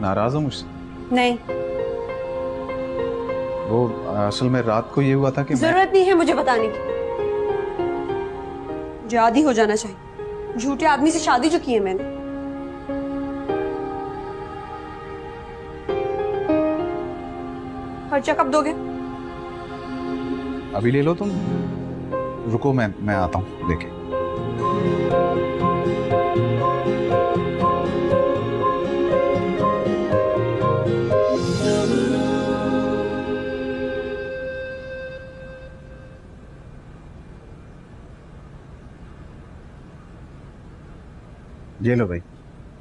नाराज हो मुझसे? नहीं। वो असल में रात को ये हुआ था कि जरूरत नहीं है मुझे बताने की। मुझे आदी हो जाना चाहिए। झूठे आदमी से शादी जो की है मैंने। खर्चा कब दोगे? अभी ले लो तुम। रुको, मैं आता हूँ लेके। ये लो भाई,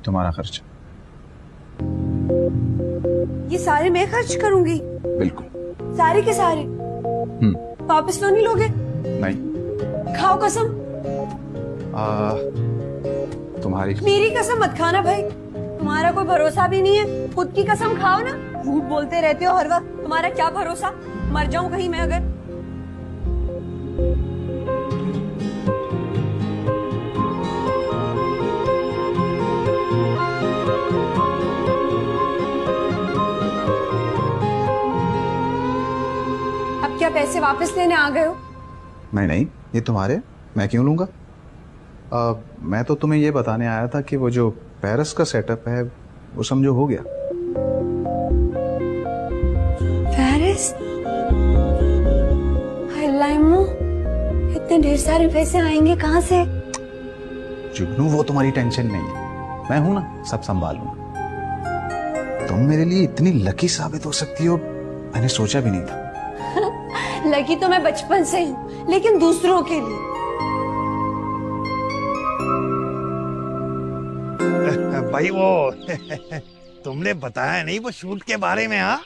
तुम्हारा खर्च। ये सारे मैं खर्च करूंगी? बिल्कुल। सारे के सारे? वापस तो नहीं लोगे? नहीं। खाओ कसम। तुम्हारी। मेरी कसम मत खाना भाई, तुम्हारा कोई भरोसा भी नहीं है। खुद की कसम खाओ ना। झूठ बोलते रहते हो हर वक्त, तुम्हारा क्या भरोसा? मर जाऊं कहीं मैं अगर। अब क्या पैसे वापस लेने आ गए हो? नहीं, ये तुम्हारे, मैं क्यों लूंगा? मैं तो तुम्हें ये बताने आया था कि वो जो पेरिस का सेटअप है वो समझो हो गया। पेरिस? लाइमो, इतने ढेर सारे पैसे आएंगे कहाँ से? जुगनू, वो तुम्हारी टेंशन नहीं है, मैं हूं ना, सब संभाल लूंगा। तुम मेरे लिए इतनी लकी साबित हो सकती हो, मैंने सोचा भी नहीं था। लकी तो मैं बचपन से ही हूँ, लेकिन दूसरों के लिए। भाई वो तुमने बताया नहीं वो शूट के बारे में? हाँ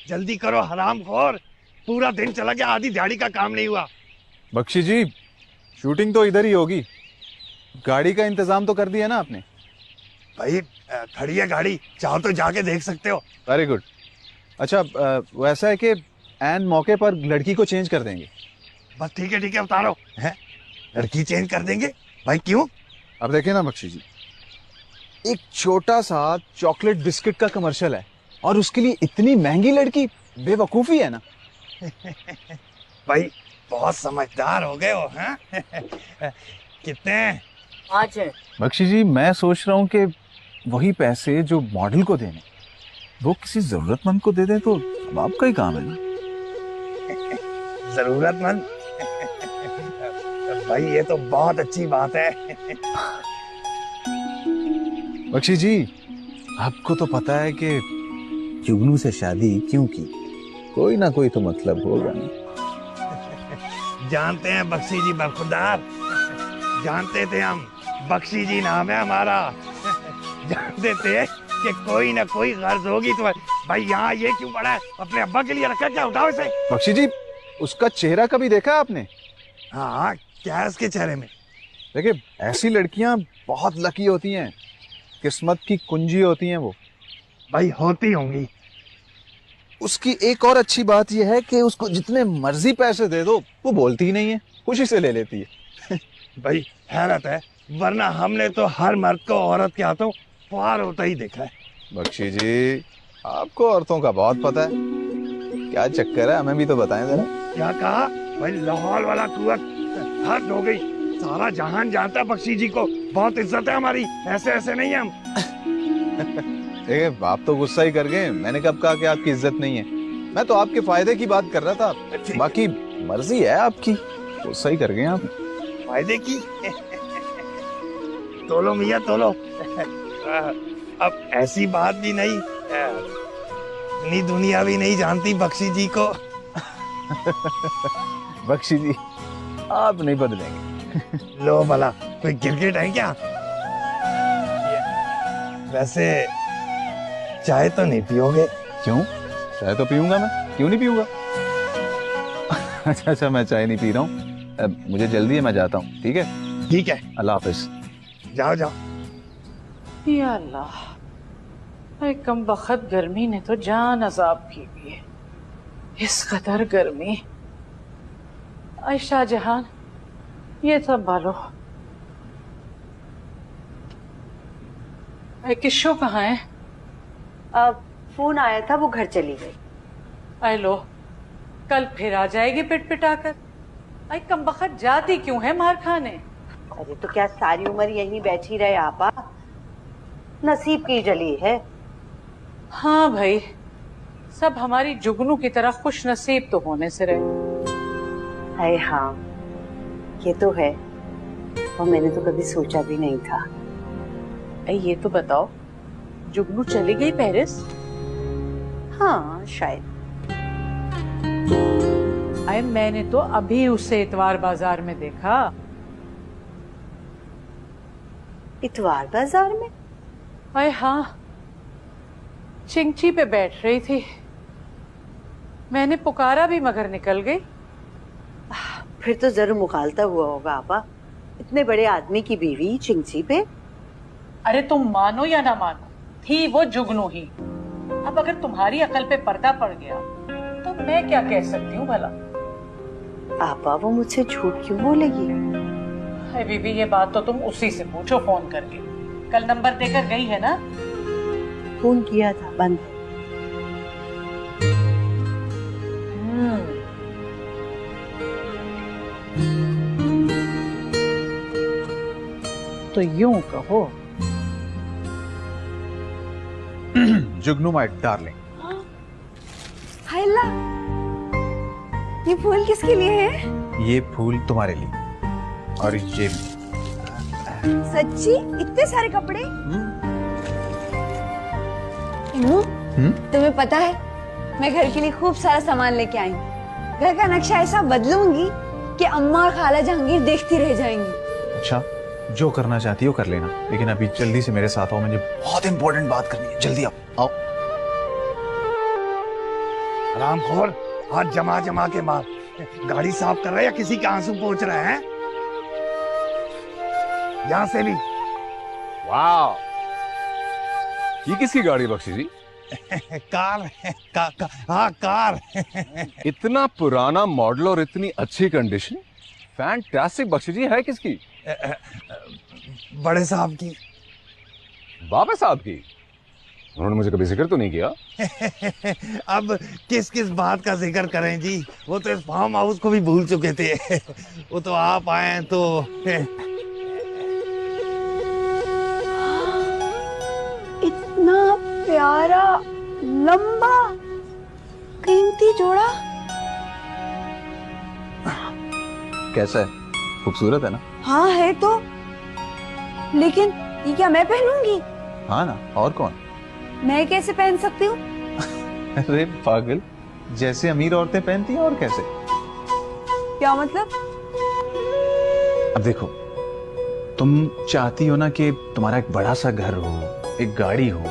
जल्दी करो हरामखोर, पूरा दिन चला गया, आधी दिहाड़ी का काम नहीं हुआ। बख्शी जी, शूटिंग तो इधर ही होगी, गाड़ी का इंतजाम तो कर दिया ना आपने? भाई खड़ी है गाड़ी, चाहो तो जाके देख सकते हो। Very good. अच्छा, वैसा है कि एन मौके पर लड़की को चेंज कर देंगे। बस ठीक है उतारो। है लड़की चेंज कर देंगे? भाई क्यों? अब देखिए ना बख्शी जी, एक छोटा सा चॉकलेट बिस्किट का कमर्शियल है और उसके लिए इतनी महंगी लड़की, बेवकूफी है ना। भाई बहुत समझदार हो गए हो। हैं कितने? 5 है। बख्शी जी, मैं सोच रहा हूँ कि वही पैसे जो मॉडल को देने, वो किसी जरूरतमंद को दे दें तो अब आपका ही काम है ना। जरूरतमंद? भाई ये तो बहुत अच्छी बात है। बख्शी जी, आपको तो पता है कि जुगनू से शादी क्यों की, कोई ना कोई तो मतलब होगा ना। जानते हैं बख्शी जी बरखुरदार, जानते थे हम, बख्शी जी नाम है हमारा। जानते थे कि कोई ना कोई गर्ज होगी तो। भाई यहाँ ये क्यों पड़ा है? अपने अब्बा के लिए रखा क्या? उठाओ इसे। बख्शी जी, उसका चेहरा कभी देखा है आपने? हाँ, क्या है उसके चेहरे में? देखिए, ऐसी लड़कियां बहुत लकी होती हैं, किस्मत की कुंजी होती हैं वो। भाई होती होंगी। उसकी एक और अच्छी बात यह है कि उसको जितने मर्जी पैसे दे दो वो बोलती ही नहीं है, खुशी से ले लेती है। भाई हैरत है, वरना हमने तो हर मर्द को औरत के हाथों पार होता ही देखा है। बख्शी जी, आपको औरतों का बहुत पता है, क्या चक्कर है, हमें भी तो बताएं जरा। क्या कहा? भाई लाहौल वाला कुवत, हद हो गई। सारा जहान जानता है बख्शी जी को, बहुत इज्जत है हमारी, ऐसे ऐसे नहीं है हम। देखिए, आप तो गुस्सा ही कर गए, मैंने कब कहा कि आपकी इज्जत नहीं है, मैं तो आपके फायदे की बात कर रहा था, बाकी मर्जी है आपकी, गुस्सा ही कर गए आप। फायदे की? तोलो मियाँ तोलो। अब ऐसी बात भी नहीं, इतनी दुनिया भी नहीं जानती बख्शी जी को। बख्शी जी, आप नहीं बदलेंगे। लो भला, कोई गिरगिट है क्या? वैसे चाय तो नहीं पियोगे? क्यों? चाय तो पीऊंगा मैं, क्यों नहीं पीऊंगा? अच्छा, मैं चाय नहीं पी रहा हूँ, मुझे जल्दी है, मैं जाता हूँ। ठीक है? ठीक है, अल्लाह हाफिज। जाओ जाओ। या अल्लाह, कम बखत गर्मी ने तो जान अजाब की हुई है। इस कदर गर्मी। आयशा जहान, ये संभालो। किशो कहाँ है? फोन आया था, वो घर चली गई। आई लो, कल फिर आ जाएगी पिट पिटाकर। आई कमबख्त जाती क्यों है मार खाने? अरे तो क्या सारी उम्र यहीं बैठी रहे आपा? नसीब की जली है। हाँ भाई, सब हमारी जुगनू की तरह खुश नसीब तो होने से रहे। है हाँ, ये तो है। और मैंने तो कभी सोचा भी नहीं था। आई ये तो बताओ, जुगनू चली गई पेरिस? हाँ शायद। आई मैंने तो अभी उसे इतवार बाजार में देखा। इतवार बाजार में? अरे हाँ, चिंची पे बैठ रही थी। मैंने पुकारा भी मगर निकल गई। फिर तो जरूर मुखालता हुआ होगा आपा। इतने बड़े आदमी की बीवी चिंची पे। अरे तुम मानो या ना मानो, थी वो जुगनू ही। अब अगर तुम्हारी अकल पे पर्दा पड़ गया तो मैं क्या कह सकती हूँ भला? आपा वो मुझसे झूठ क्यों बोलेगी? अरे बीबी, ये बात तो तुम उसी से पूछो फोन करके। कल नंबर देकर गई है ना? फोन किया था, बंद है। तो यूं कहो। जुगनू माय डार्लिंग, हाय अल्लाह, ये फूल किसके लिए है? ये फूल तुम्हारे लिए और ये भी। सच्ची? इतने सारे कपड़े? इन्नू, तुम्हें पता है मैं घर के लिए खूब सारा सामान लेके आई हूँ। घर का नक्शा ऐसा बदलूंगी कि अम्मा और खाला जहांगीर देखती रह जाएंगी। अच्छा, जो करना चाहती हो कर लेना, लेकिन अभी जल्दी से मेरे साथ आओ, मुझे बहुत इंपॉर्टेंट बात करनी है। जल्दी आओ आओ। हरामखोर, हाथ जमा जमा के मार। गाड़ी साफ कर रहा है या किसी के आंसू पोंछ रहे हैं? यहाँ से भी। वाह, ये किसकी गाड़ी बख्शी जी? कार हाँ कार। इतना पुराना मॉडल और इतनी अच्छी कंडीशन, फैंटास्टिक। बख्शी जी है किसकी? बड़े साहब की। बाबा साहब की? उन्होंने मुझे कभी जिक्र तो नहीं किया। अब किस किस बात का जिक्र करें जी, वो तो इस फार्म हाउस को भी भूल चुके थे। वो तो आप आए तो। इतना प्यारा, लंबा, कीमती जोड़ा। कैसा है? खूबसूरत है ना? हाँ है तो, लेकिन ये क्या मैं पहनूंगी? हाँ ना, और कौन? मैं कैसे पहन सकती हूँ? अरे पागल, जैसे अमीर औरतें पहनती हैं, और कैसे? क्या मतलब? अब देखो, तुम चाहती हो ना कि तुम्हारा एक बड़ा सा घर हो, एक गाड़ी हो,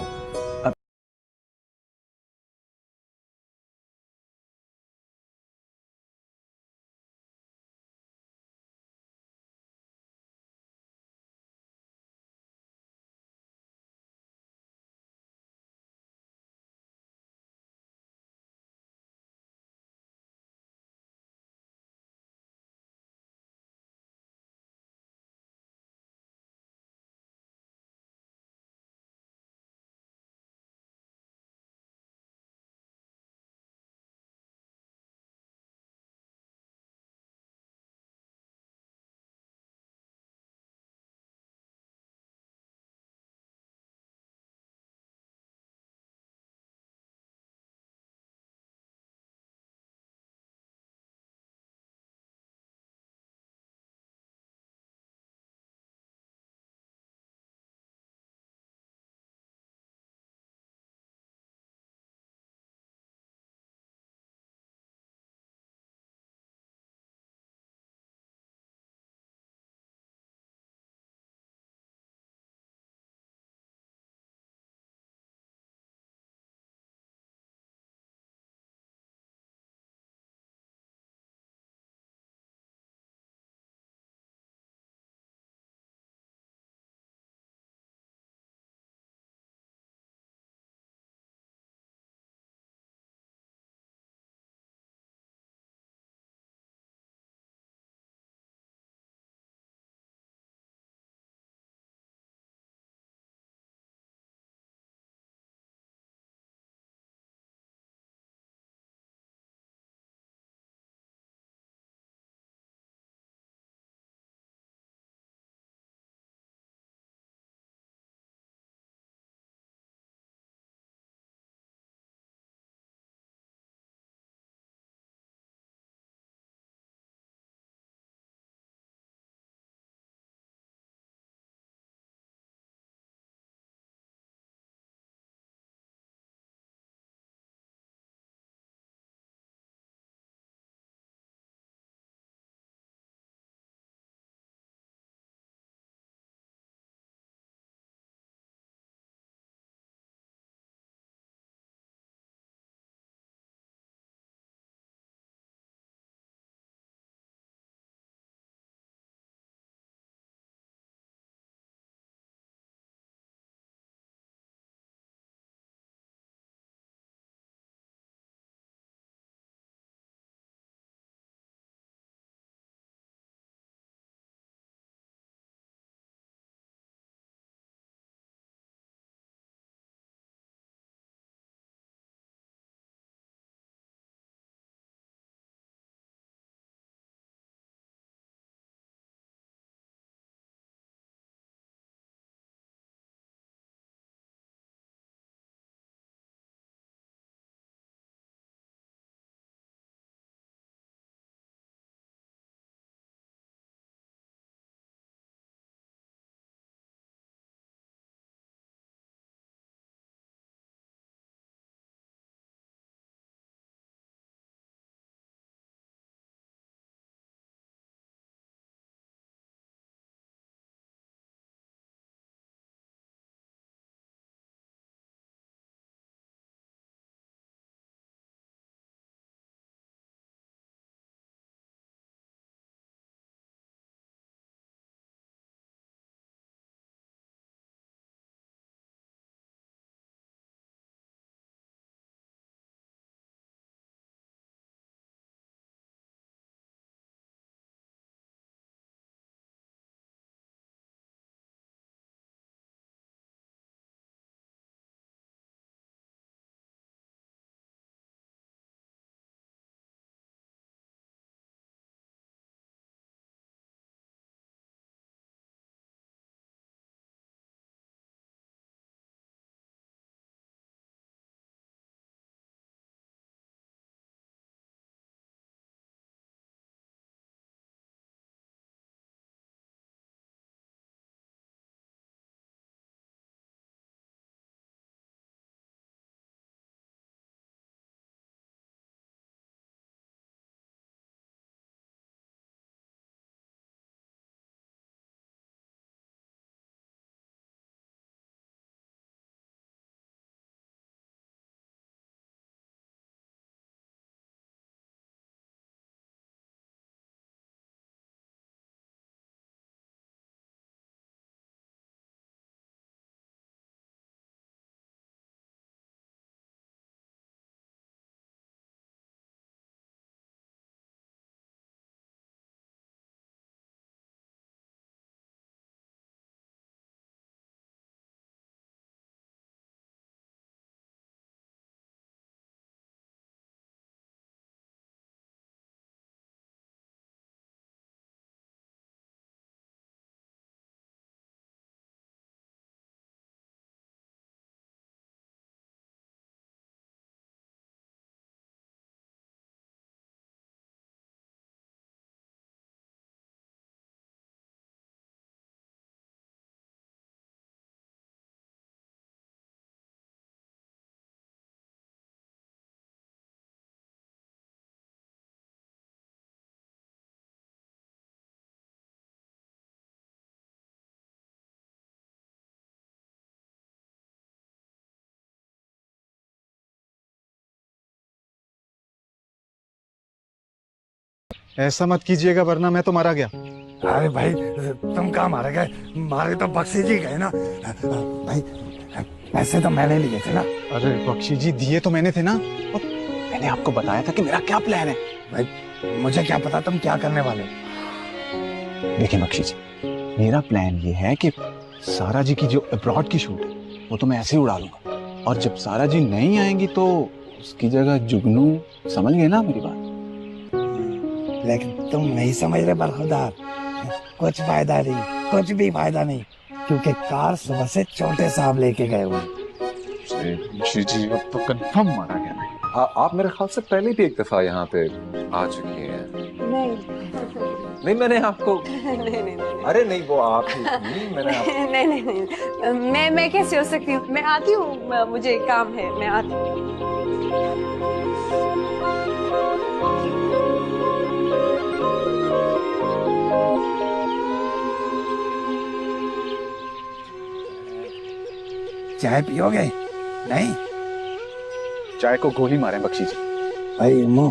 ऐसा मत कीजिएगा वरना मैं तो मारा गया। अरे भाई तुम कहाँ मारे गए, मारे तो बख्शी जी गए ना। भाई पैसे तो मैंने लिए थे ना। अरे बख्शी जी दिए तो मैंने थे ना, और मैंने आपको बताया था कि मेरा क्या प्लान है। भाई मुझे क्या पता तुम क्या करने वाले हो। देखिए बख्शी जी, मेरा प्लान ये है कि सारा जी की जो अब्रॉड की शूट है वो तो मैं ऐसे ही उड़ा लूंगा, और जब सारा जी नहीं आएंगी तो उसकी जगह जुगनू, समझ गए ना मेरी बात? लेकिन तुम नहीं समझ रहे बरखुरदार, कुछ फायदा नहीं, कुछ भी फायदा नहीं, क्योंकि कार सुबह से छोटे साहब लेके गए हुए। जी अब तो कंफर्म मारा गया नहीं। आप मेरे ख्याल से पहले भी एक दफा यहाँ पे आ चुकी हैं। नहीं मैंने आपको नहीं अरे नहीं वो आप ही थी, मैंने आप... नहीं, मैं कैसे हो सकती हूँ, मैं आती हूँ, मुझे काम है, मैं आती हूँ। चाय पियोगे? नहीं चाय को गोली मारे बख्शी जी। भाई इम्मू,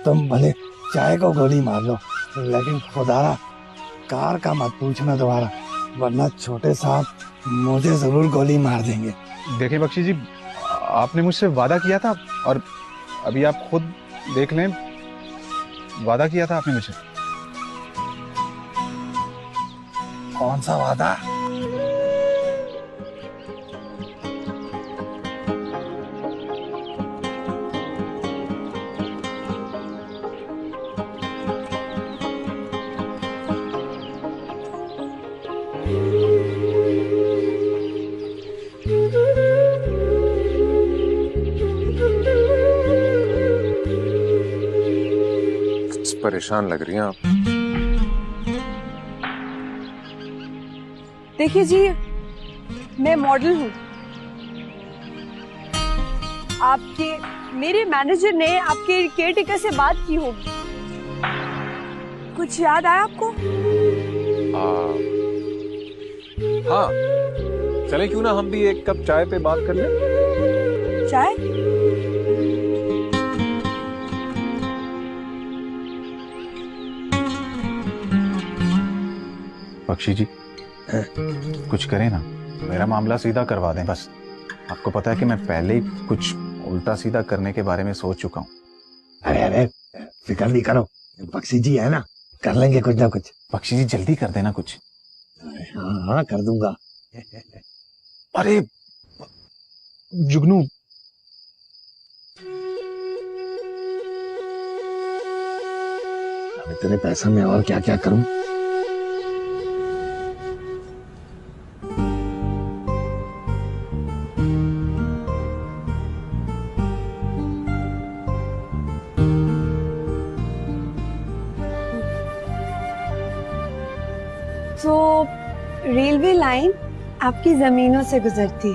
तुम भले चाय को गोली मार लो, लेकिन खुदारा कार का मत पूछना दोबारा, वरना छोटे साहब मुझे जरूर गोली मार देंगे। देखिए बख्शी जी, आपने मुझसे वादा किया था, और अभी आप खुद देख लें, वादा किया था आपने मुझसे। कौन सा वादा? परेशान लग रही हैं आप। देखिए जी, मैं मॉडल हूँ। आपके मेरे मैनेजर ने आपके केयरटेकर से बात की होगी, कुछ याद आया आपको? हाँ चले क्यों ना हम भी एक कप चाय पे बात कर लें। चाय? बख्शी जी कुछ करें ना, मेरा मामला सीधा करवा दें बस। आपको पता है कि मैं पहले ही कुछ उल्टा सीधा करने के बारे में सोच चुका हूँ। अरे अरे फिक्र नहीं करो, बख्शी जी है ना, कर लेंगे कुछ ना कुछ। बख्शी जी जल्दी कर देना कुछ। हाँ हाँ कर दूंगा। अरे जुगनू, अब इतने पैसा में और क्या क्या करूं। तो रेलवे लाइन आपकी जमीनों से गुजरती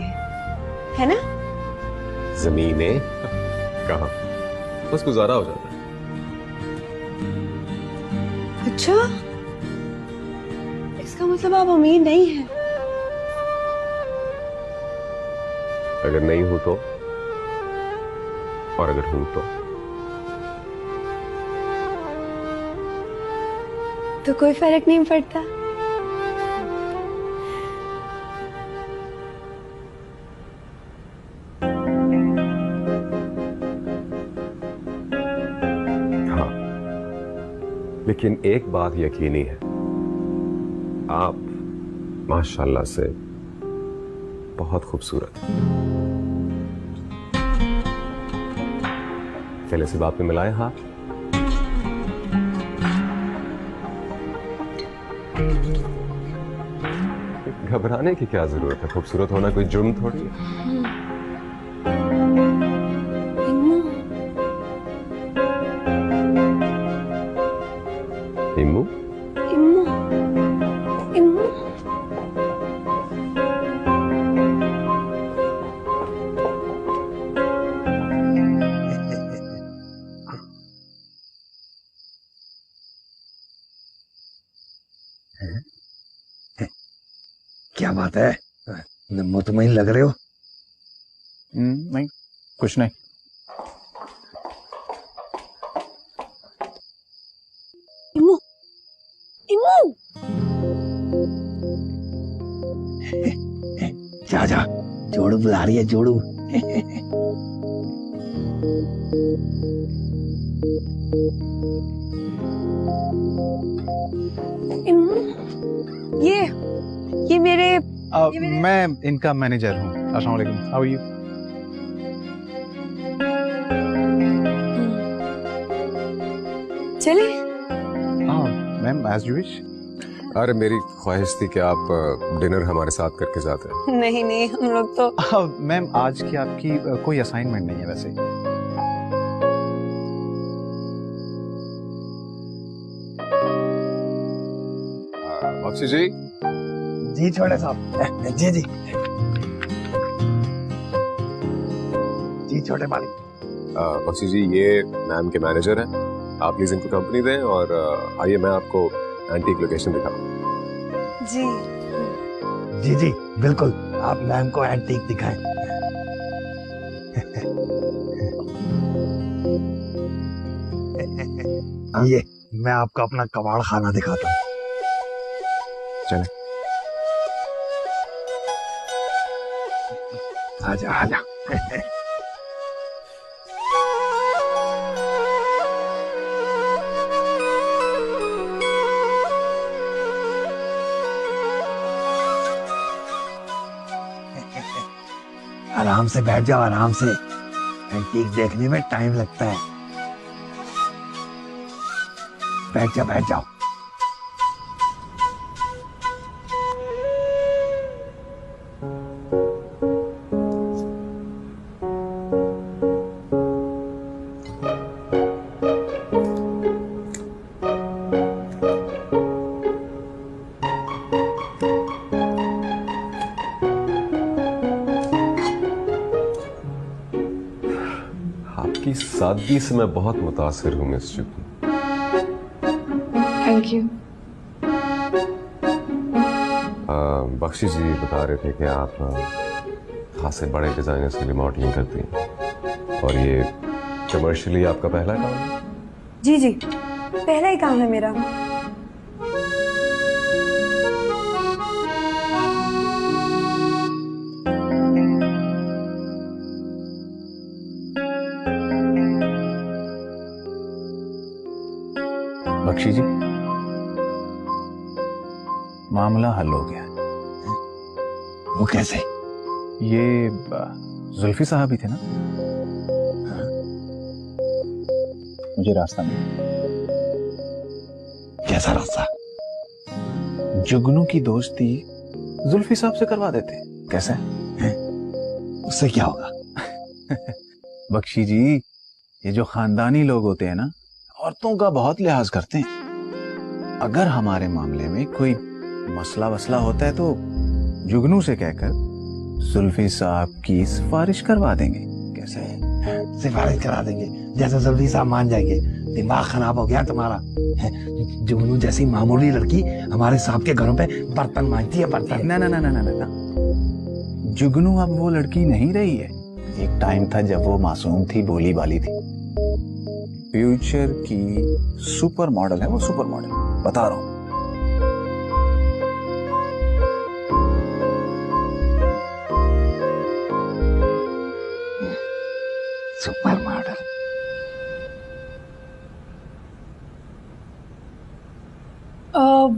है ना? जमीनें कहाँ, बस गुजारा हो जाता है। अच्छा, इसका मतलब आप अमीर नहीं हैं। अगर नहीं हूं तो, और अगर हूं तो कोई फर्क नहीं पड़ता। हाँ लेकिन एक बात यकीनी है, आप माशाल्लाह से बहुत खूबसूरत हैं। पहले से बात में मिलाए हाथ। घबराने की क्या जरूरत है, खूबसूरत होना कोई जुर्म थोड़ी है। इम्मू इम्मू, इम्मू। क्या बात है, मुतमईन लग रहे हो। नहीं कुछ नहीं। जा जा, जोड़ू बुला रही है, जोड़ू। ये मेरे मैं इनका मैनेजर हूँ। अस्सलाम वालेकुम, हाउ आर यू? चले। Ma'am as you wish. अरे मेरी ख्वाहिश थी कि आप डिनर हमारे साथ करके जाते हैं। नहीं नहीं, हम लोग तो मैम आज की आपकी कोई असाइनमेंट नहीं है वैसे। बख्शी जी। जी छोटे साहब। जी जी जी छोटे मालिक। बख्शी जी, ये मैम के मैनेजर हैं। आप प्लीज इनको कंपनी दें और आइए मैं आपको एंटीक लोकेशन दिखाऊं। जी जी जी बिल्कुल, आप मैम को एंटीक दिखाएं। ये मैं आपको अपना कबाड़ खाना दिखाता हूँ। चले। आजा आजा। आराम से बैठ जाओ, आराम से। एंटीक देखने में टाइम लगता है। बैठ जाओ बैठ जाओ। आपकी सादगी से मैं बहुत मुतासिर हूँ miss Jugnu. Thank you. Bakshi जी बता रहे थे कि आप खासे बड़े डिजाइनर्स के लिए मॉडलिंग करती हैं और ये कमर्शियली आपका पहला काम है? जी जी, पहला ही काम है मेरा। बख्शी जी, मामला हल हो गया। वो कैसे? ये जुल्फी साहब ही थे ना? मुझे रास्ता मिला। कैसा रास्ता? जुगनू की दोस्ती जुल्फी साहब से करवा देते। कैसे? उससे क्या होगा? बख्शी जी, ये जो खानदानी लोग होते हैं ना, औरतों का बहुत लिहाज करते हैं। अगर हमारे मामले में कोई मसला वसला होता है तो जुगनू से कहकर जुल्फी साहब की सिफारिश करवा देंगे। कैसे? सिफारिश करा देंगे, जैसे जुल्फी साहब मान जाएंगे। दिमाग खराब हो गया तुम्हारा। जुगनू जैसी मामूली लड़की हमारे साहब के घरों पे बर्तन मांजती है, बर्तन। ना ना ना ना ना ना, जुगनू अब वो लड़की नहीं रही है। एक टाइम था जब वो मासूम थी, भोली भाली थी। फ्यूचर की सुपर मॉडल है वो, सुपर मॉडल बता रहा हूं। Super model.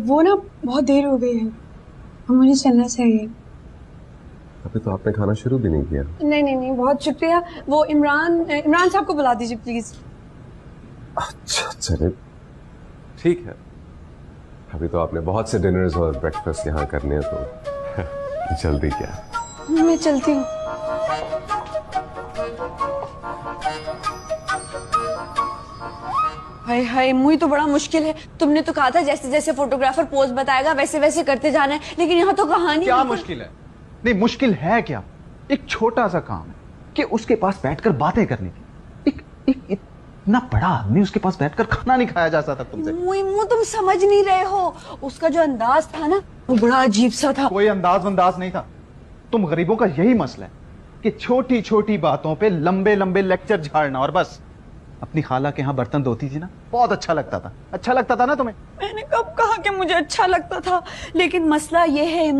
वो ना बहुत देर हो गई है, मुझे चलना चाहिए। अभी तो आपने खाना शुरू भी नहीं किया। नहीं नहीं नहीं, बहुत शुक्रिया। वो इमरान साहब को बुला दीजिए प्लीज। अच्छा चले, ठीक है। अभी तो आपने बहुत से डिनर्स और ब्रेकफास्ट यहाँ करने हैं, तो जल्दी क्या। मैं चलती हूँ। हाय हाय, मुझे तो बड़ा मुश्किल है। तुमने तो कहा था जैसे जैसे फोटोग्राफर पोज बताएगा वैसे वैसे करते जाना है, लेकिन यहाँ तो कहानी। क्या मुश्किल है? नहीं, मुश्किल है क्या? एक छोटा सा काम है कि उसके पास बैठकर बातें करने की। एक इतना बड़ा आदमी, उसके पास बैठकर खाना नहीं खाया जा सकता तुमसे। मुझे तुम समझ नहीं रहे हो। उसका जो अंदाज था ना, वो बड़ा अजीब सा था। कोई अंदाज नहीं था। तुम गरीबों का यही मसला है कि छोटी छोटी बातों पे लंबे लंबे लेक्चर झाड़ना, और बस। अपनी खाला के यहाँ बर्तन धोती थी ना, बहुत अच्छा लगता था। अच्छा लगता था ना तुम्हें? मैंने कब कहा कि मुझे अच्छा लगता था? लेकिन मसला ये है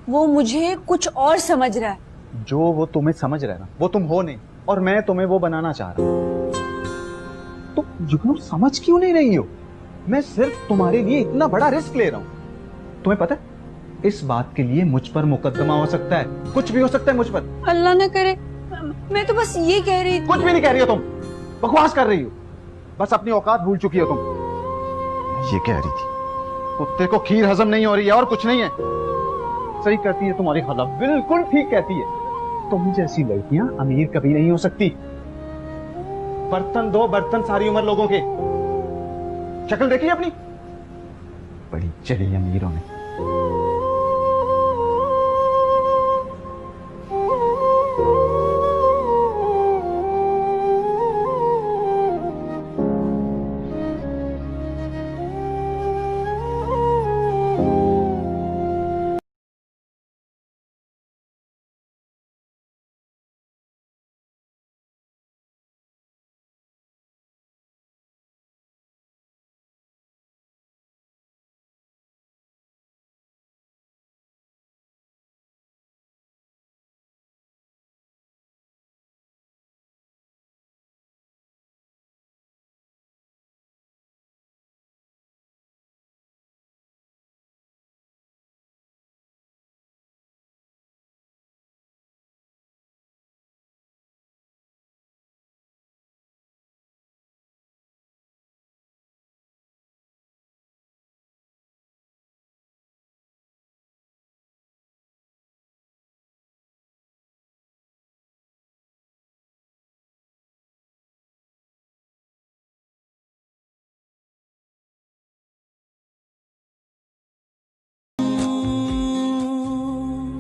वो मुझे कुछ और समझ रहा है। जो वो तुम्हें समझ रहा है ना, वो तुम हो नहीं, और मैं तुम्हें वो बनाना चाह रहा हूँ। तुम जुगनू समझ क्यों नहीं रही हो? मैं सिर्फ तुम्हारे लिए इतना बड़ा रिस्क ले रहा हूँ। तुम्हें पता है, इस बात के लिए मुझ पर मुकदमा हो सकता है, कुछ भी हो सकता है मुझ पर। अल्लाह न करे। मैं तो बस ये कह रही थी। कुछ भी नहीं कह रही हो तुम, बकवास कर रही हो, बस अपनी औकात भूल चुकी हो तुम। ये कह रही थी कुत्ते को खीर हजम नहीं हो रही है, और कुछ नहीं है। सही कहती है तुम्हारी खाला, बिल्कुल ठीक कहती है। तुम जैसी लड़कियां अमीर कभी नहीं हो सकती। बर्तन दो बर्तन सारी उम्र लोगों के। शक्ल देखी अपनी, बड़ी चढ़ी अमीरों ने।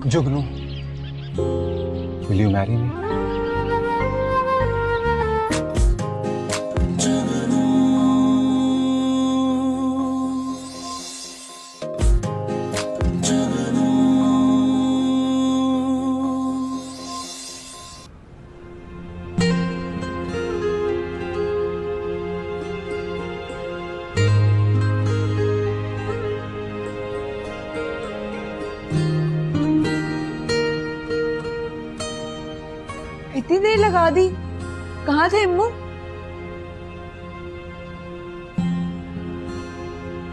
जुगनू, will you marry me? इतनी देर लगा दी। कहाँ थे इम्मू?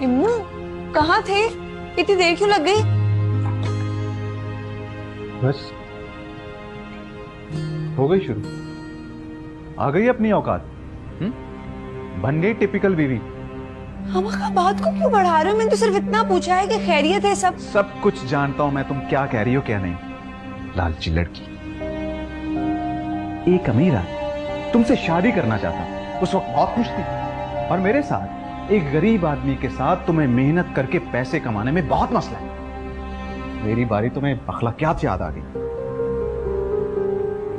इम्मू कहाँ थे? इतनी देर क्यों लग गई? बस हो गई शुरू, आ गई अपनी औकात। बन गई टिपिकल बीवी। हम बात को क्यों बढ़ा रहे हो? मैंने तो सिर्फ इतना पूछा है कि खैरियत है सब। सब कुछ जानता हूं मैं, तुम क्या कह रही हो क्या नहीं। लालची लड़की। एक अमीर आदमी तुमसे शादी करना चाहता, उस वक्त बहुत खुश थी, और मेरे साथ एक गरीब आदमी के साथ तुम्हें मेहनत करके पैसे कमाने में बहुत मसला है। मेरी बारी तुम्हें अखलाकियात याद आ गई।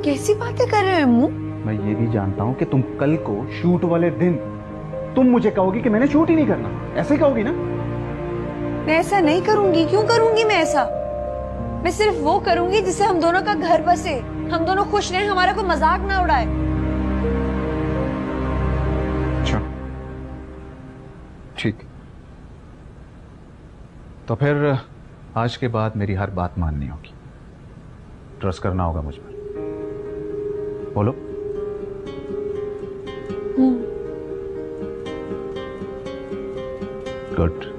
कैसी बातें कर रहे हो अम्मू? मैं ये भी जानता हूं कि तुम कल को शूट वाले दिन तुम मुझे कहोगी कि मैंने शूट ही नहीं करना, ऐसे ही कहोगी ना? मैं ऐसा नहीं करूंगी। क्यों करूंगी मैं ऐसा? मैं सिर्फ वो करूंगी जिससे हम दोनों का घर बसे, हम दोनों खुश रहें, हमारा कोई मजाक ना उड़ाए। अच्छा ठीक, तो फिर आज के बाद मेरी हर बात माननी होगी, ट्रस्ट करना होगा मुझ पर। बोलो। गुड।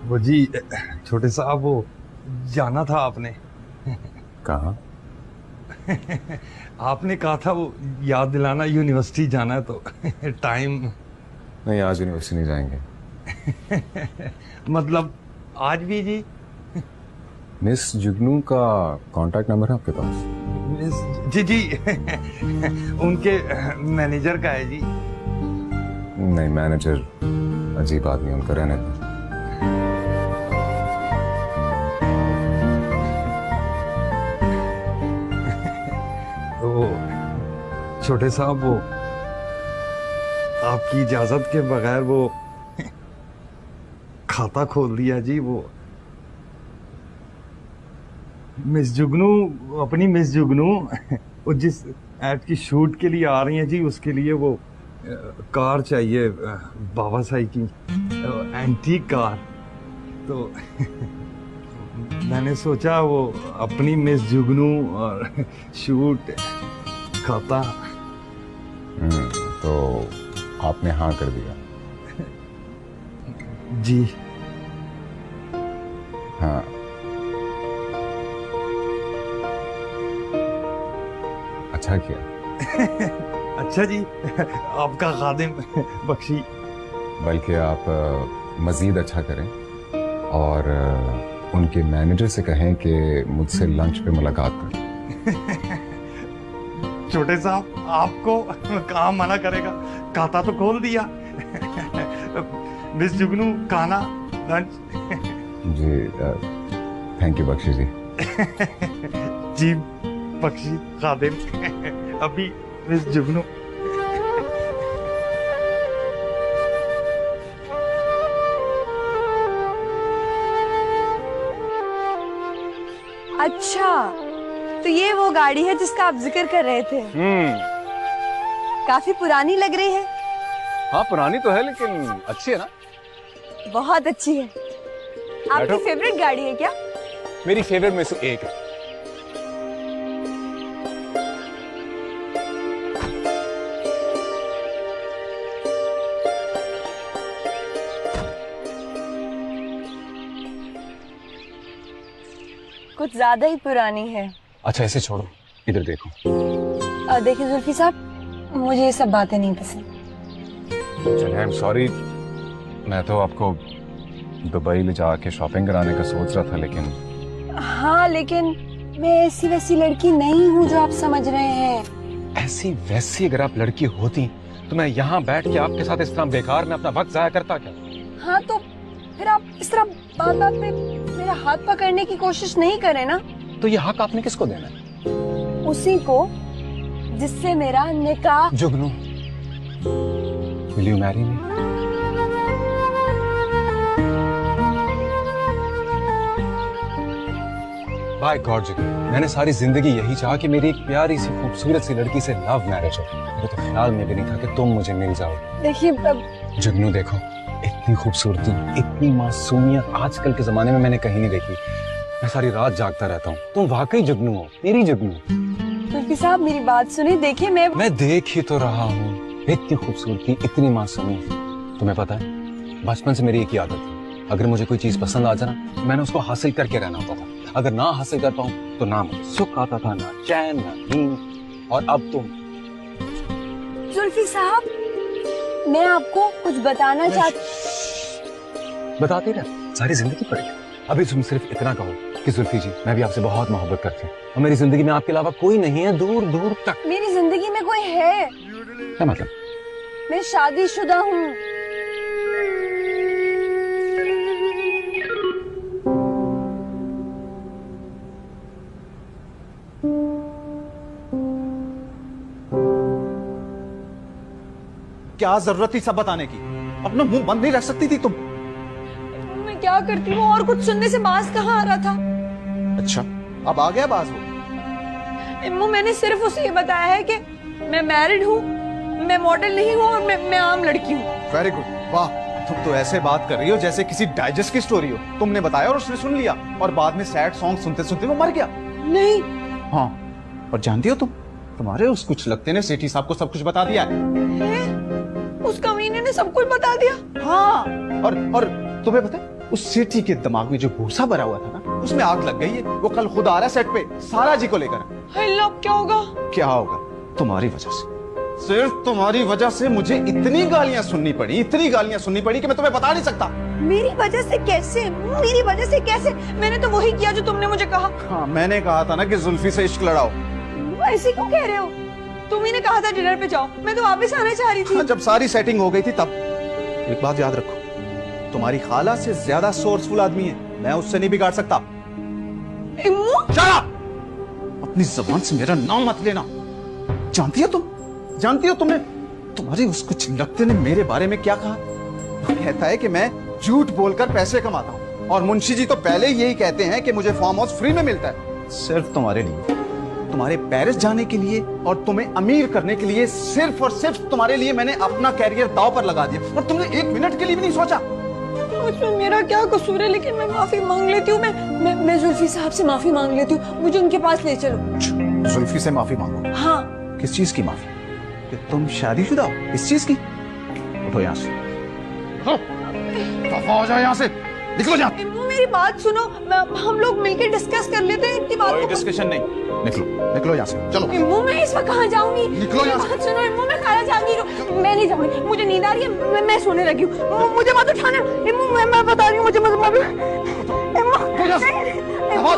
वो जी छोटे साहब, वो जाना था आपने। कहाँ? आपने कहा था वो याद दिलाना, यूनिवर्सिटी जाना है तो टाइम। नहीं, आज यूनिवर्सिटी नहीं जाएंगे। मतलब आज भी जी? मिस जुगनू का कांटेक्ट नंबर है आपके पास? जी जी उनके मैनेजर का है जी। नहीं, मैनेजर अजीब आदमी, उनका रहने दो। छोटे साहब, वो आपकी इजाजत के बगैर वो खाता खोल दिया जी। वो मिस जुगनू, अपनी मिस जुगनू वो जिस ऐड की शूट के लिए आ रही हैं जी, उसके लिए वो कार चाहिए बाबा साई की, एंटीक कार। तो मैंने सोचा वो अपनी मिस जुगनू और शूट खाता। तो आपने हाँ कर दिया? जी हाँ। अच्छा किया। अच्छा जी, आपका खादिम बख्शी। बल्कि आप मजीद अच्छा करें और उनके मैनेजर से कहें कि मुझसे लंच पे मुलाकात करें। छोटे साहब, आपको कहाँ मना करेगा, खाता तो खोल दिया। मिस जुगनू, खाना, लंच। जी थैंक यू बख्शी जी। जी बख्शी खादिम, अभी मिस जुगनू। अच्छा, तो ये वो गाड़ी है जिसका आप जिक्र कर रहे थे। काफी पुरानी लग रही है। हाँ पुरानी तो है लेकिन अच्छी है ना। बहुत अच्छी है। आपकी बैठो। फेवरेट गाड़ी है क्या? मेरी फेवरेट में से एक है। कुछ ज्यादा ही पुरानी है। अच्छा इसे छोड़ो, इधर देखो। देखिए जुल्फी साहब, मुझे ये सब बातें नहीं पसंद। चलिए आई एम सॉरी, मैं तो आपको दुबई ले जाके शॉपिंग कराने का सोच रहा था, लेकिन हाँ, लेकिन मैं ऐसी वैसी लड़की नहीं हूँ जो आप समझ रहे हैं। ऐसी वैसी अगर आप लड़की होती तो मैं यहाँ बैठ के आपके साथ इस तरह बेकार में अपना वक्त जाया करता क्या? हाँ, तो फिर आप इस तरह बात बात पे मेरा हाथ पकड़ने की कोशिश नहीं करें ना। तो ये हक आपने किसको देना है? उसी को जिससे मेरा निकाह। Jugnu, will you marry me? By God Jugnu, मैंने सारी जिंदगी यही चाहा कि मेरी एक प्यारी सी खूबसूरत सी लड़की से लव मैरिज हो। मेरे तो ख्याल में भी नहीं था कि तुम मुझे मिल जाओ। देखिए जुगनू देखो, इतनी खूबसूरती, इतनी मासूमियत आजकल के जमाने में मैंने कहीं नहीं देखी। मैं सारी रात जागता रहता हूँ। तुम वाकई जुगनू हो, मेरी जुगनू। जुल्फी साहब, मेरी बात सुनिए। देखिए मैं देख ही तो रहा हूँ, इतनी खूबसूरती, इतनी मासूमियत। तुम्हें पता है, बचपन से मेरी एक ही आदत है, अगर मुझे कोई चीज पसंद आ जाए ना, मैंने उसको हासिल करके रहना होता था। अगर ना हासिल कर पाऊं तो ना मुझे सुख आता था, ना चैन, ना नींद। और अब तुम। जुल्फी साहब, मैं आपको कुछ बताना चाहती। बताते रहे सारी जिंदगी पड़ेगी। अभी तुम सिर्फ इतना कहो कि जुल्फी जी, मैं भी आपसे बहुत मोहब्बत करती हूँ और मेरी जिंदगी में आपके अलावा कोई नहीं है, दूर दूर तक। मेरी जिंदगी में कोई है? क्या मतलब? मैं शादीशुदा हूँ। क्या जरूरत थी सब बताने की? अपना मुंह बंद नहीं रख सकती थी तुम? मैं क्या करती हूँ, और कुछ सुनने से बाज कहाँ आ रहा था। अच्छा, अब आ गया बाज वो? इम्मू, मैंने सिर्फ उसे ये बताया है कि मैं मैरिड हूँ, मैं मॉडल नहीं हूँ और मैं आम लड़की हूँ। वेरी गुड, वाह। तुम तो ऐसे बात कर रही हो जैसे किसी डाइजेस्ट की स्टोरी हो। तुमने बताया और उसने सुन लिया और बाद में सैड सॉन्ग सुनते सुनते वो मर गया। नहीं। हाँ, और जानती हो तुम्हारे उस कुछ लगते ने सेठी साहब को सब कुछ बता दिया है। उस कमीने ने सब कुछ बता दिया? हाँ, और तुम्हें पता है, उस सेठी के दिमाग में जो भूसा भरा हुआ था ना, उसमें आग लग गई है। वो कल खुद आ रहा है सेट पे, सारा जी को लेकर। अल्लाह, क्या होगा? क्या होगा? तुम्हारी वजह से, सिर्फ तुम्हारी वजह से मुझे इतनी गालियां सुननी पड़ी कि मैं तुम्हें बता नहीं सकता। मेरी वजह से कैसे? मेरी वजह से कैसे? मैंने तो वही किया जो तुमने मुझे कहा। हाँ, मैंने कहा था ना कि जुल्फी से इश्क लड़ाओ। ऐसे क्यों कह रहे हो? तुम ही ने कहा था डिनर पे जाओ, मैं तो वापस आना चाह रही थी। हाँ, जब सारी सेटिंग हो गई थी तब। एक बात याद रखो, तुम्हारी खाला से ज्यादा सोर्सफुल आदमी है, मैं उससे नहीं बिगाड़ सकता। इम्मू, Shut up! अपनी जबान से मेरा नाम मत लेना। जानती हो तुम, जानती हो तुमने तुम्हारी उस कुछ लगते ने मेरे बारे में क्या कहा? वो कहता है कि मैं झूठ बोलकर पैसे कमाता हूँ, और मुंशी जी तो पहले ही यही कहते हैं कि मुझे फार्म हाउस फ्री में मिलता है, सिर्फ तुम्हारे लिए, तुम्हारे पेरिस जाने के लिए और तुम्हें अमीर करने के लिए, सिर्फ और सिर्फ तुम्हारे लिए मैंने अपना कैरियर दांव पर लगा दिया, और तुमने एक मिनट के लिए भी नहीं सोचा। उसमें मेरा क्या कसूर है? लेकिन मैं माफी मांग लेती हूँ, मैं जुल्फी साहब से माफी मांग लेती हूँ, मुझे उनके पास ले चलो। जुल्फी से माफी मांगो? हाँ। किस चीज की माफी? कि तुम शादीशुदा हो, इस चीज की? उठो यहाँ से, दफा हो जाओ यहाँ से, निकलो यहाँ। इम्मू मेरी बात सुनो, हम लोग मिलकर डिस्कस कर लेते हैं इतनी बात कोई को। डिस्कशन नहीं, निकलो निकलो यहाँ से, चलो। इम्मू मैं इस वक्त कहाँ जाऊंगी? निकलो यहाँ से। बात सुनो इम्मू, मैं खाना जहांगीर हूँ, मैं नहीं जाऊंगी, मुझे नींद आ रही है, मैं सोने लगी हूँ, मुझे मत उठाना इम्मू, मैं बता रही हूँ, मुझे मत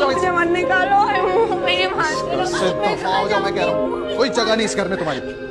मुझे मत निकालो इम्मू, मेरी बात सुनो। दफा हो जाओ, मैं कह रहा हूँ, कोई जगह नहीं इस घर में तुम्हारी।